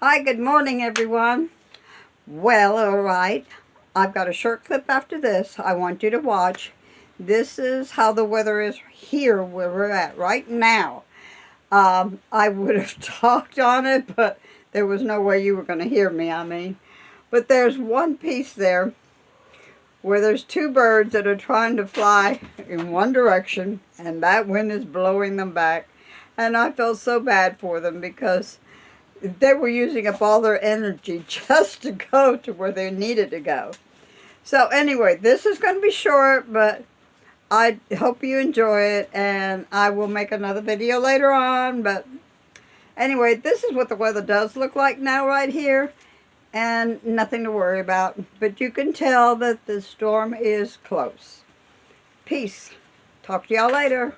Hi, good morning, everyone. Well, all right. I've got a short clip after this I want you to watch. This is how the weather is here where we're at right now. I would have talked on it, but there was no way you were going to hear me, But there's one piece there where there's two birds that are trying to fly in one direction, and that wind is blowing them back. And I felt so bad for them because they were using up all their energy just to go to where they needed to go. So anyway, this is going to be short, but I hope you enjoy it, and I will make another video later on. But anyway, this is what the weather does look like now right here, and nothing to worry about. But you can tell that the storm is close. Peace. Talk to y'all later.